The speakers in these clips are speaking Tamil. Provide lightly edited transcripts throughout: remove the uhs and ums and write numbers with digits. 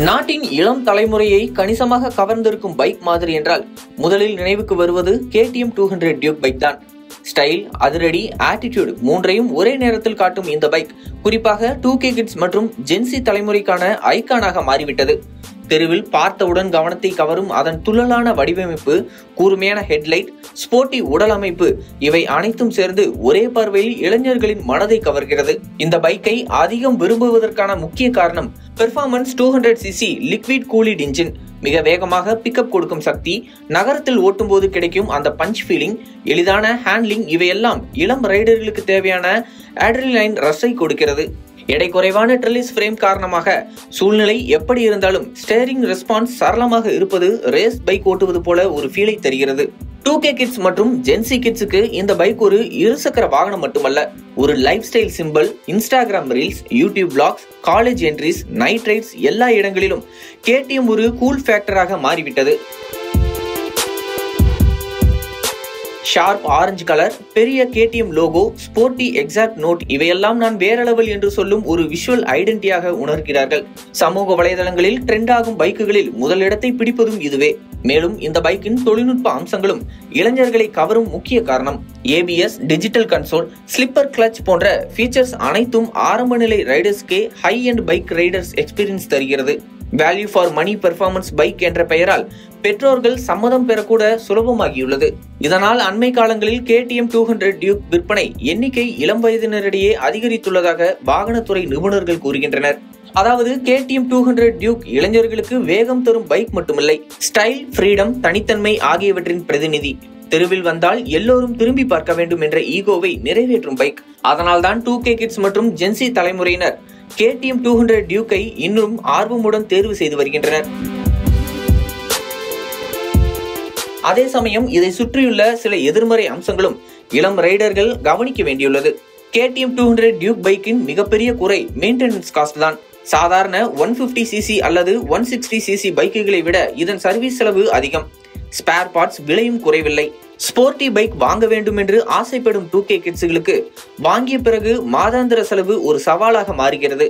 நாட்டின் இளம் தலைமுறையை கணிசமாக கவர்ந்திருக்கும் பைக் மாதிரி என்றால் முதலில் நினைவுக்கு வருவது KTM 200 டியூக் பைக் தான். ஸ்டைல், அதிரடி, ஆட்டிடியூட் மூன்றையும் ஒரே நேரத்தில் காட்டும் இந்த பைக் குறிப்பாக 2K கிட்ஸ் மற்றும் ஜென்சி தலைமுறைக்கான ஐகானாக மாறிவிட்டது. தெருவில் பார்த்தவுடன் கவனத்தை கவரும் அதன் துள்ளலான வடிவமைப்பு, கூர்மையான ஹெட்லைட், ஸ்போர்ட்டி உடல் அமைப்பு இவை அனைத்தும் சேர்ந்து ஒரே பார்வையில் இளைஞர்களின் மனதை கவர்கிறது. இந்த பைக்கை அதிகம் விரும்புவதற்கான முக்கிய காரணம் பெர்ஃபார்மன்ஸ் 200cc லிக்விட் கூலிட் இன்ஜின், மிக வேகமாக பிக்கப் கொடுக்கும் சக்தி, நகரத்தில் ஓட்டும் போது கிடைக்கும் அந்த பஞ்ச் ஃபீலிங், எளிதான ஹேண்ட்லிங் இவையெல்லாம் இளம் ரைடர்களுக்கு தேவையான அட்ரினலைன் ரஷை கொடுக்கிறது. எடை குறைவான ட்ரெல்லிஸ் ஃப்ரேம் காரணமாக சூழ்நிலை எப்படி இருந்தாலும் ஸ்டேரிங் ரெஸ்பான்ஸ் சரளமாக இருப்பது ரேஸ் பைக் ஓட்டுவது போல ஒரு ஃபீலை தருகிறது. 2K கிட்ஸ் மற்றும் ஜென்சி கிட்ஸுக்கு இந்த பைக் ஒரு இருசக்கர வாகனம் மட்டுமல்ல, ஒரு lifestyle simple. Instagram reels, YouTube blogs, college entries, night rides எல்லா இடங்களிலும் KTM ஒரு கூல் ஃபேக்டராக மாறிவிட்டது. ஷார்ப் ஆரஞ்சு கலர், பெரிய KTM logo, sporty exhaust note இவையெல்லாம் நான் வேற லெவல் என்று சொல்லும் ஒரு விஷுவல் ஐடென்டிட்டியாக உணர்கிறார்கள். சமூக வலைதளங்களில் ட்ரெண்ட் ஆகும் பைக்குகளில் முதலிடத்தை பிடிப்பதும் இதுவே. மேலும் இந்த பைக்கின் தொழில்நுட்ப அம்சங்களும் இளைஞர்களை கவரும் முக்கிய காரணம். ABS, digital console, slipper clutch போன்ற ஃபீச்சர்ஸ் அனைத்தும் ஆரம்ப நிலை ரைடர்ஸ்க்கே high end bike riders experience தருகிறது. Value for money performance bike என்ற பெயரால் பெற்றோர்கள் சம்மதம் பெறக்கூட சுலபமாகியுள்ளது. இதனால் அண்மை காலங்களில் KTM 200 டியூக் விற்பனை எண்ணிக்கை இளம் வயதினரிடையே அதிகரித்துள்ளதாக வாகனத்துறை நிபுணர்கள் கூறுகின்றனர். அதாவது KTM 200 டியூக் இளைஞர்களுக்கு வேகம் தரும் பைக் மட்டுமில்லை, ஸ்டைல், ஃப்ரீடம், தனித்தன்மை ஆகியவற்றின் பிரதிநிதி. தெருவில் வந்தால் எல்லோரும் திரும்பி பார்க்க வேண்டும் என்ற ஈகோவை நிறைவேற்றும் பைக். அதனால்தான் 2K கிட்ஸ் மற்றும் ஜென்சி தலைமுறையினர் KTM 200 டியூக்கை இன்னும் ஆர்வமுடன் தேர்வு செய்து வருகின்றனர். அதே சமயம் இதை சுற்றியுள்ள சில எதிர்மறை அம்சங்களும் இளம் ரைடர்கள் கவனிக்க வேண்டியுள்ளது. KTM 200 டியூக் பைக்கின் மிகப்பெரிய குறை மெயின்டெனன்ஸ் காஸ்ட் தான். சாதாரண 150cc அல்லது 160cc பைக்குகளை விட இதன் சர்வீஸ் செலவு அதிகம். ஸ்பேர் பார்ட்ஸ் விலையும் குறைவில்லை. ஸ்போர்ட்டி பைக் வாங்க வேண்டும் என்று ஆசைப்படும் 2K கிட்ஸுகளுக்கு வாங்கிய பிறகு மாதாந்திர செலவு ஒரு சவாலாக மாறுகிறது.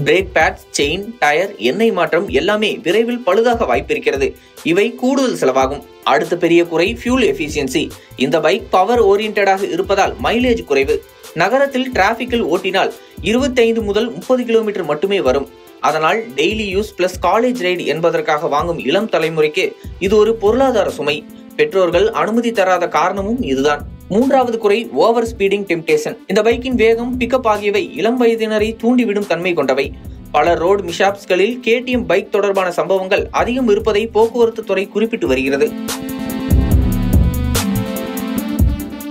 பிரேக் பேட்ஸ், செயின், டயர், எண்ணெய் மாற்றம் எல்லாமே விரைவில் பழுதாக வாய்ப்பிருக்கிறது. இவை கூடுதல் செலவாகும். அடுத்த பெரிய குறை ஃபியூல் எஃபிஷியன்சி. இந்த பைக் பவர் ஓரியன்டாக இருப்பதால் மைலேஜ் குறைவு. நகரத்தில் டிராபிக்கில் ஓட்டினால் 25 முதல் 30 கிலோமீட்டர் மட்டுமே வரும். அதனால் daily use plus college ride என்பதற்காக வாங்கும் இளம் தலைமுறைக்கு இது ஒரு பொருளாதார சுமை. பெற்றோர்கள் அனுமதி தராத காரணமும் இதுதான். மூன்றாவது குறை ஓவர் ஸ்பீடிங் டெம்டேஷன். இந்த பைக்கின் வேகம், பிக்கப் ஆகியவை இளம் வயதினரை தூண்டிவிடும் தன்மை கொண்டவை. பல ரோடு மிஷாப்ஸ்களில் KTM பைக் தொடர்பான சம்பவங்கள் அதிகம் இருப்பதை போக்குவரத்து துறை குறிப்பிட்டு வருகிறது.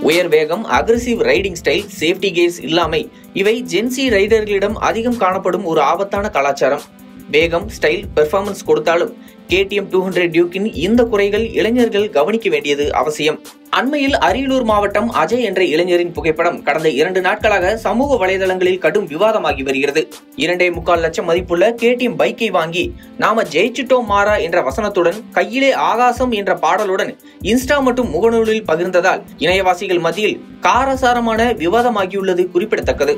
உயர் வேகம், aggressive riding style, safety CARES இல்லாமை இவை ஜென்சி ரைடர்களிடம் அதிகம் காணப்படும் ஒரு ஆபத்தான கலாச்சாரம். வேகம், ஸ்டைல், பெர்ஃபார்மன்ஸ் கொடுத்தாலும் KTM 200 டியூக்கின் இந்த குறைகள் இளைஞர்கள் கவனிக்க வேண்டியது அவசியம். அண்மையில் அரியலூர் மாவட்டம் அஜய் என்ற இளைஞரின் புகைப்படம் கடந்த 2 நாட்களாக சமூக வலைதளங்களில் கடும் விவாதமாகி வருகிறது. 2.25 லட்சம் மதிப்புள்ள KTM பைக்கை வாங்கி நாம ஜெயிச்சிட்டோம் மாறா என்ற வசனத்துடன் கையிலே ஆகாசம் என்ற பாடலுடன் இன்ஸ்டா மற்றும் முகநூலில் பகிர்ந்ததால் இணையவாசிகள் மத்தியில் காரசாரமான விவாதமாகியுள்ளது குறிப்பிடத்தக்கது.